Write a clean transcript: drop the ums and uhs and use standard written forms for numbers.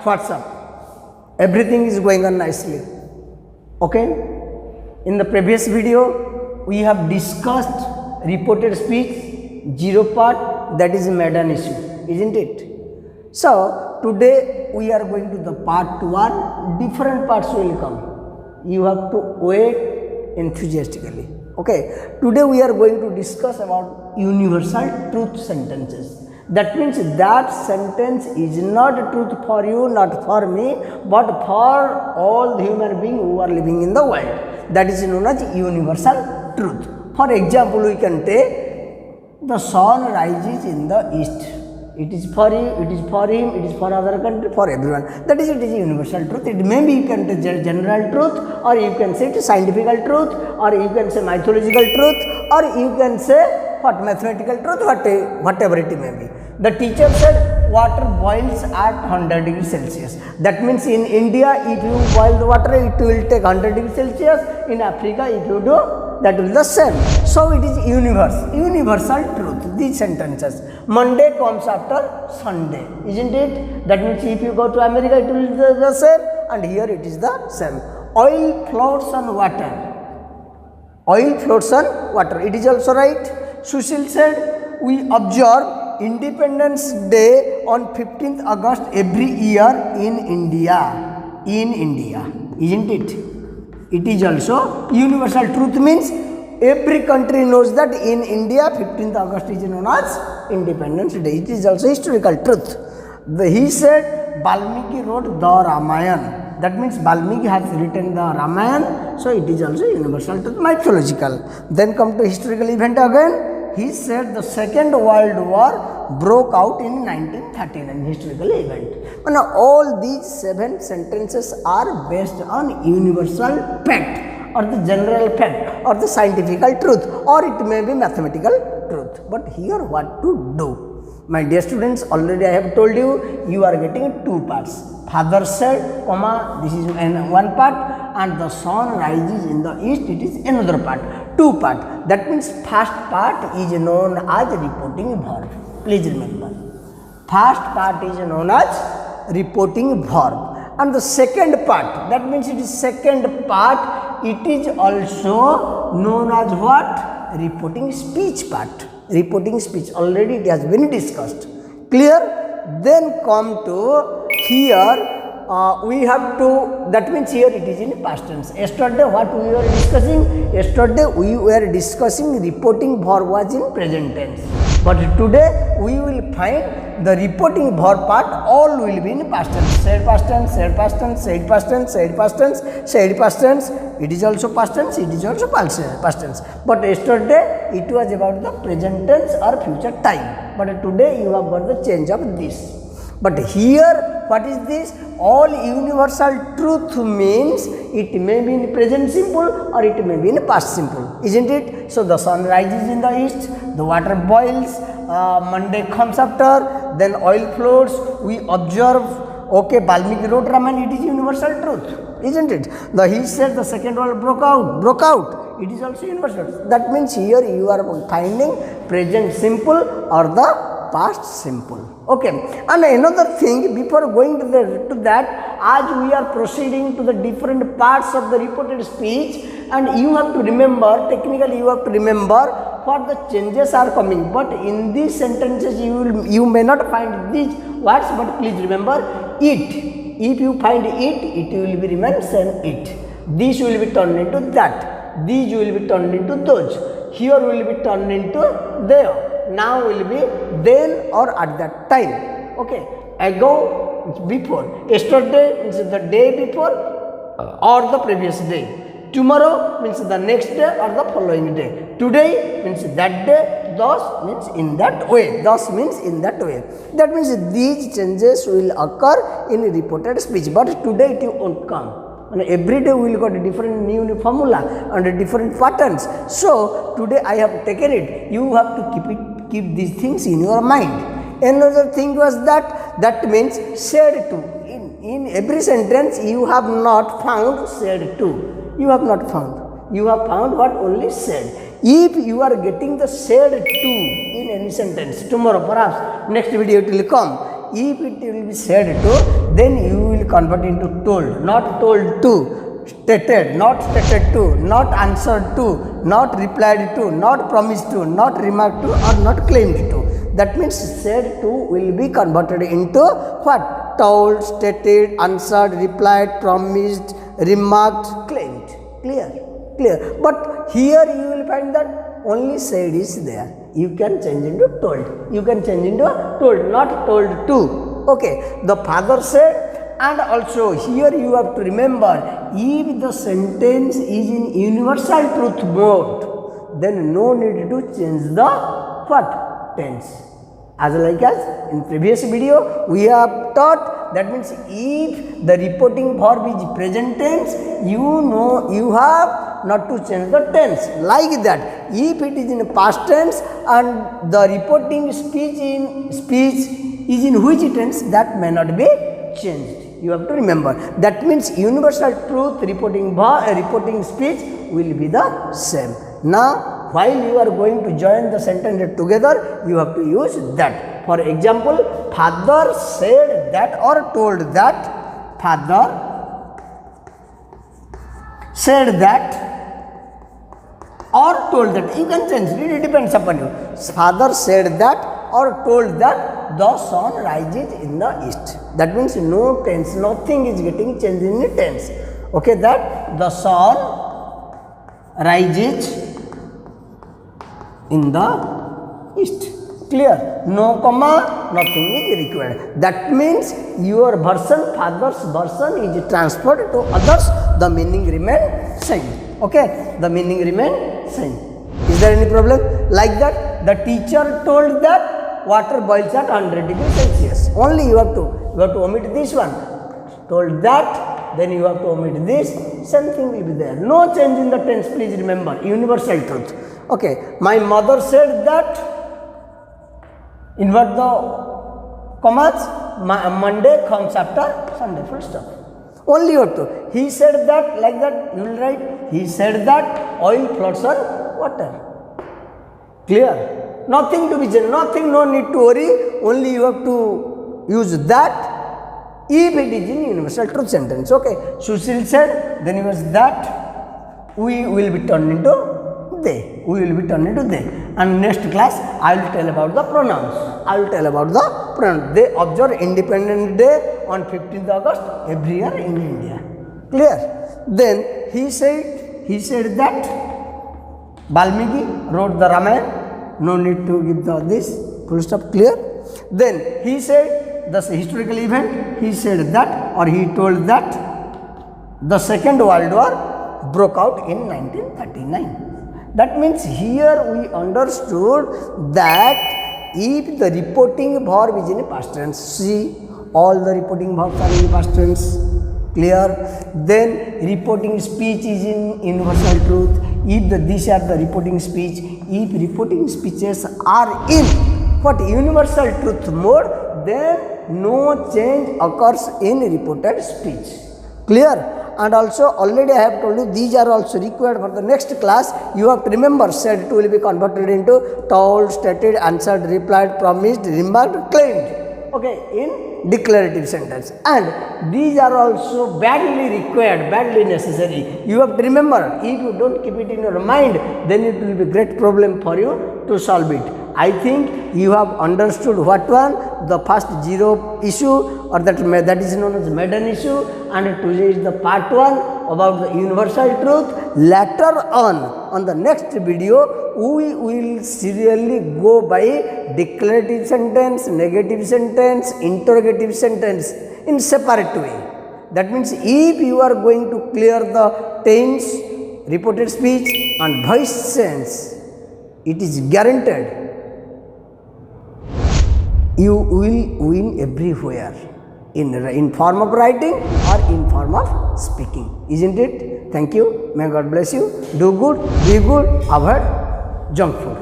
What's up? Everything is going on nicely. Okay? In the previous video, we have discussed reported speech, 0 part, that is a maiden issue, isn't it? So, today we are going to the part 1, different parts will come. You have to wait enthusiastically. Okay? Today we are going to discuss about universal truth sentences. That means that sentence is not truth for you, not for me, but for all the human beings who are living in the world. That is known as universal truth. For example, we can take the sun rises in the east. It is for you, it is for him, it is for other country, for everyone. That is, it is universal truth. It may be you can take general truth, or you can say it is scientific truth, or you can say mythological truth, or you can say what mathematical truth, whatever it may be. The teacher said water boils at 100 degrees Celsius. That means in India, if you boil the water, it will take 100 degrees Celsius. In Africa, if you do, that will be the same. So it is universal truth, these sentences. Monday comes after Sunday, isn't it? That means if you go to America, it will be the same, and here it is the same. Oil floats on water. Oil floats on water. It is also right. Sushil said, we observe Independence Day on 15th August every year in India. Isn't it? It is also universal truth, means every country knows that in India 15th August is known as Independence Day. It is also historical truth. He said Valmiki wrote the Ramayana. That means Valmiki has written the Ramayana, so it is also universal truth, mythological. Then come to historical event again. He said the Second World War broke out in 1939, historical event. And all these 7 sentences are based on universal fact, or the general fact, or the scientific truth, or it may be mathematical truth. But here what to do? My dear students, already I have told you, you are getting 2 parts. Father said, comma, this is one part, and the sun rises in the east, it is another part. 2 part. That means first part is known as reporting verb. Please remember. First part is known as reporting verb. And the second part, that means it is second part, it is also known as what? Reporting speech part. Reporting speech, already it has been discussed. Clear? Then come to here, we have to, that means here it is in past tense. Yesterday what we were discussing? Yesterday we were discussing reporting verb was in present tense. But today we will find the reporting verb part all will be in past tense. Said past tense, said past tense, said past tense, said past tense, said past tense. It is also past tense, it is also past tense. But yesterday it was about the present tense or future time. But today you have got the change of this. But here, what is this? All universal truth means it may be in present simple or it may be in past simple, isn't it? So the sun rises in the east, the water boils, Monday comes after, then oil floats, we observe, okay, Valmiki wrote Ramayana, it is universal truth, isn't it? He said the Second World broke out, it is also universal. That means here you are finding present simple or the past simple. Okay, and another thing, before going to that, as we are proceeding to the different parts of the reported speech, and you have to remember, technically you have to remember what the changes are coming. But in these sentences you may not find these words, but please remember it. If you find it will be remain same it. This will be turned into that. These will be turned into those. Here will be turned into there. Now will be then or at that time. Okay, ago means before. Yesterday means the day before or the previous day. Tomorrow means the next day or the following day. Today means that day. Thus means in that way. Thus means in that way. That means these changes will occur in reported speech. But today it won't come. And every day we will got a different new formula and different patterns. So today I have taken it. You have to keep these things in your mind. Another thing was that means said to. In every sentence you have not found said to. You have not found. You have found what? Only said. If you are getting the said to in any sentence, tomorrow perhaps next video it will come. if it will be said to, then you will convert into told, not told to, stated, not stated to, not answered to, not replied to, not promised to, not remarked to, or not claimed to. That means said to will be converted into what? Told, stated, answered, replied, promised, remarked, claimed. Clear? Clear. But here you will find that only said is there. You can change into told. You can change into told, not told to. Okay. The father said, and also here you have to remember, if the sentence is in universal truth mode, then no need to change the what? Tense. As like as in previous video we have taught, that means if the reporting verb is present tense, you have not to change the tense. Like that, if it is in past tense and the reporting speech is in which tense, that may not be changed. You have to remember. That means universal truth reporting speech will be the same. Now, while you are going to join the sentence together, you have to use that. For example, father said that or told that. Father said that or told that. You can change it, it depends upon you. Father said that or told that the sun rises in the east. That means no tense, nothing is getting changed in the tense. Okay, that the sun rises in the east. Clear? No comma, nothing is required. That means your version, father's version is transferred to others, the meaning remains same. Okay, the meaning remains same. Is there any problem? Like that, the teacher told that water boils at 100 degrees Celsius. Only you have to omit this one. Told that, then you have to omit this, same thing will be there. No change in the tense, please remember, universal truth. Okay, my mother said that, invert the commas, Monday comes after Sunday, full stop. Only you have to. He said that, like that, you will write, he said that oil floats on water. Clear? Nothing to be changed, nothing, no need to worry, only you have to use that if it is in universal truth sentence. Okay, Sushil said, then use that, we will be turned into they. We will be turned into they. And next class, I will tell about the pronouns. They observe Independence Day on 15th August every year in India. Clear? Then he said that Valmiki wrote the Ramayana. No need to give this full stop. Clear? Then he said the historical event. He said that, or he told that the Second World War broke out in 1939. That means here we understood that if the reporting verb is in past tense, see, all the reporting verbs are in past tense. Clear? Then reporting speech is in universal truth. If these are the reporting speech, if reporting speeches are in what? Universal truth mode, then no change occurs in reported speech. Clear? And also already I have told you, these are also required for the next class. You have to remember, said to will be converted into told, stated, answered, replied, promised, remarked, claimed. Okay, in declarative sentence. And these are also badly required, badly necessary. You have to remember, if you don't keep it in your mind, then it will be great problem for you to solve it. I think you have understood what one, the first zero issue, or that is known as maiden issue, and today is the part 1 about the universal truth. Later on the next video, we will serially go by declarative sentence, negative sentence, interrogative sentence in separate way. That means if you are going to clear the tense, reported speech and voice sense, it is guaranteed you will win everywhere, in form of writing or in form of speaking. Isn't it? Thank you. May God bless you. Do good, be good, avoid junk food.